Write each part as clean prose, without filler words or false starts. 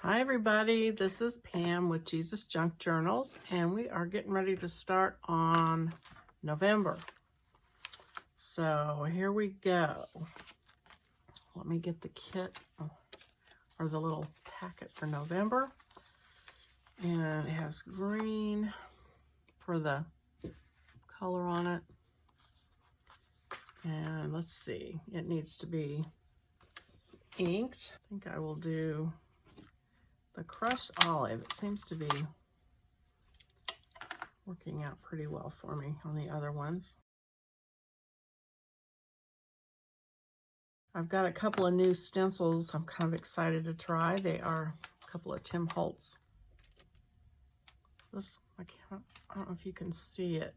Hi everybody, this is Pam with Jesus Junk Journals, and we are getting ready to start on November. So here we go. Let me get the kit or the little packet for November. And it has green for the color on it. And let's see, it needs to be inked. I think I will do the crushed olive. It seems to be working out pretty well for me on the other ones. I've got a couple of new stencils I'm kind of excited to try. They are a couple of Tim Holtz. This, I don't know if you can see it.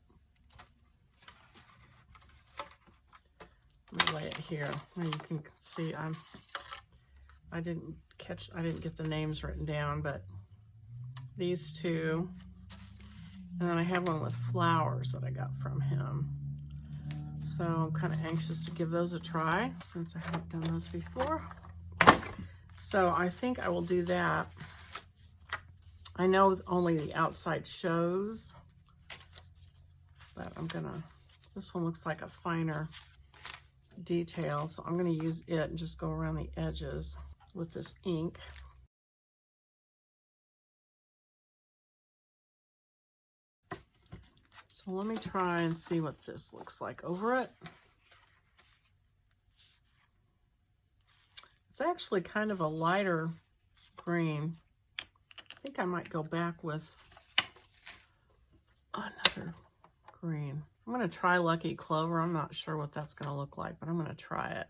Let me lay it here. Now you can see I didn't get the names written down, but these two. And then I have one with flowers that I got from him. So I'm kind of anxious to give those a try since I haven't done those before. So I think I will do that. I know only the outside shows, but this one looks like a finer detail, so I'm gonna use it and just go around the edges with this ink. So let me try and see what this looks like over it. It's actually kind of a lighter green. I think I might go back with another green. I'm going to try Lucky Clover. I'm not sure what that's going to look like, but I'm going to try it.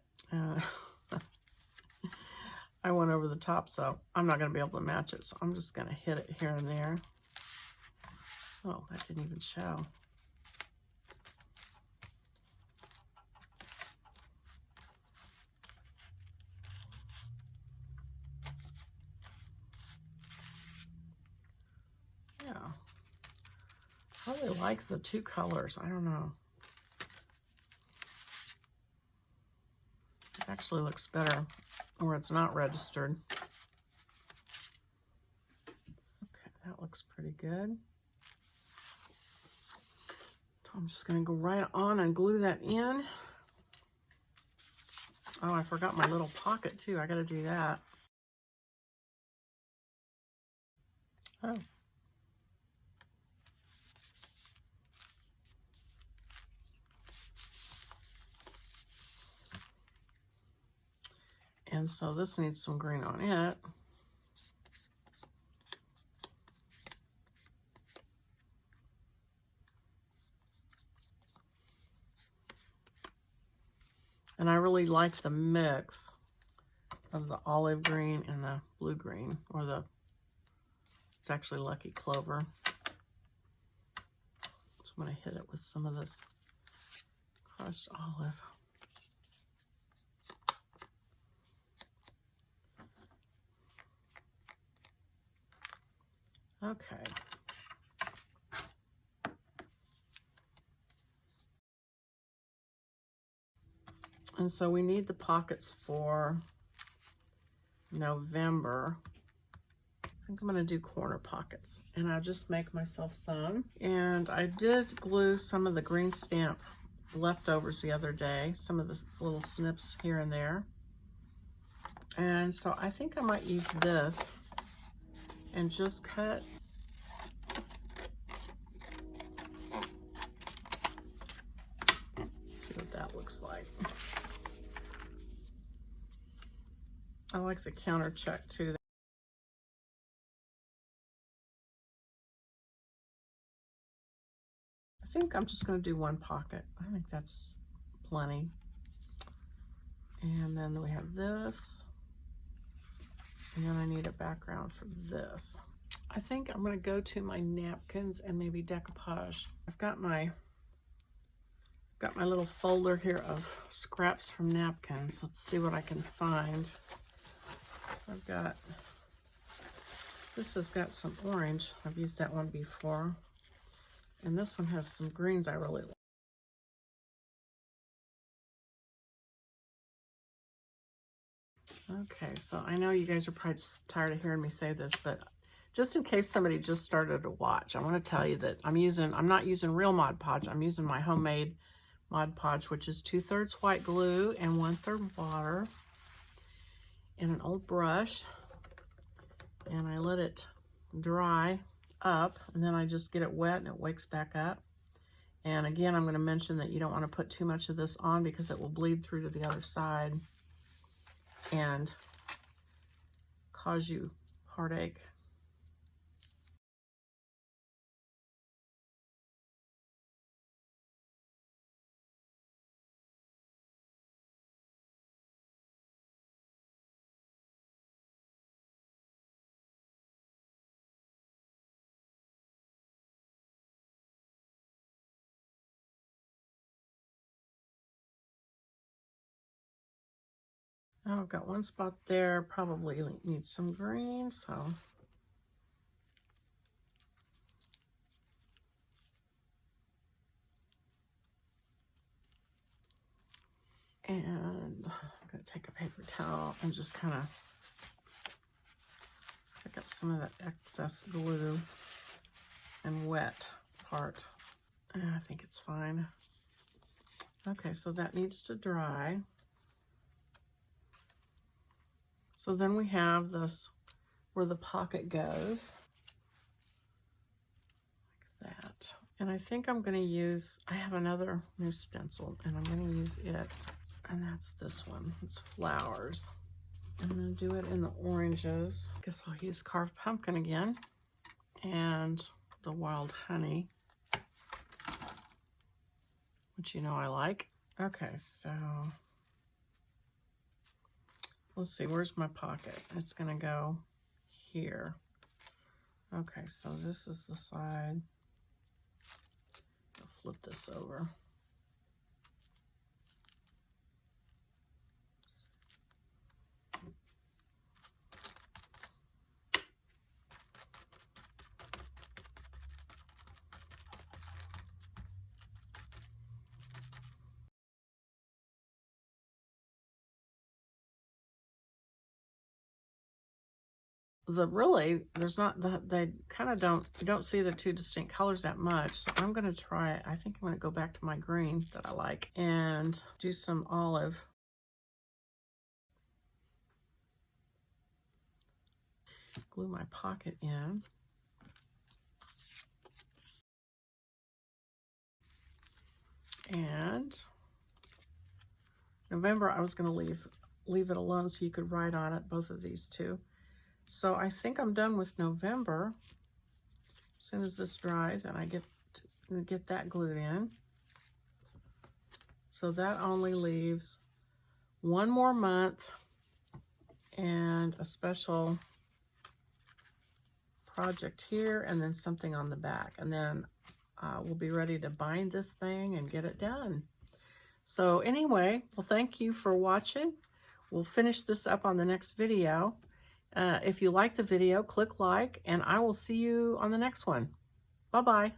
I went over the top, so I'm not going to be able to match it. So I'm just going to hit it here and there. Oh, that didn't even show. Yeah. I really like the two colors. I don't know. It actually looks better where it's not registered. Okay, that looks pretty good. So I'm just going to go right on and glue that in. Oh, I forgot my little pocket too. I got to do that. Oh. And so this needs some green on it. And I really like the mix of the olive green and the blue green, or it's actually Lucky Clover. So I'm going to hit it with some of this crushed olive. Okay. And so we need the pockets for November. I think I'm going to do corner pockets, and I'll just make myself some. And I did glue some of the green stamp leftovers the other day, some of the little snips here and there. And so I think I might use this and just cut see what that looks like. I like the counter check too. I think I'm just going to do one pocket. I think that's plenty. And then we have this. And then I need a background for this. I think I'm going to go to my napkins and maybe decoupage. I've got my little folder here of scraps from napkins. Let's see what I can find. This has got some orange. I've used that one before. And this one has some greens I really like. Okay, so I know you guys are probably just tired of hearing me say this, but just in case somebody just started to watch, I want to tell you that I'm not using real Mod Podge. I'm using my homemade Mod Podge, which is 2/3 white glue and 1/3 water and an old brush. And I let it dry up, and then I just get it wet and it wakes back up. And again, I'm going to mention that you don't want to put too much of this on because it will bleed through to the other side and cause you heartache. Oh, I've got one spot there, probably needs some green, so. And I'm gonna take a paper towel and just kind of pick up some of that excess glue and wet part. I think it's fine. Okay, so that needs to dry. So then we have this where the pocket goes, like that. And I think I'm going to use, I have another new stencil, and I'm going to use it, and that's this one. It's flowers. I'm going to do it in the oranges. I guess I'll use carved pumpkin again, and the wild honey, which you know I like. Okay, so let's see, where's my pocket? It's going to go here. Okay, so this is the side. I'll flip this over. There's not, they kind of you don't see the two distinct colors that much. So I'm going to try, I think I'm going to go back to my green that I like and do some olive. Glue my pocket in. And November, I was going to leave it alone so you could write on it, both of these two. So I think I'm done with November. As soon as this dries and I get that glued in. So that only leaves one more month and a special project here, and then something on the back. And then we'll be ready to bind this thing and get it done. So anyway, well, thank you for watching. We'll finish this up on the next video. If you like the video, click like, and I will see you on the next one. Bye-bye.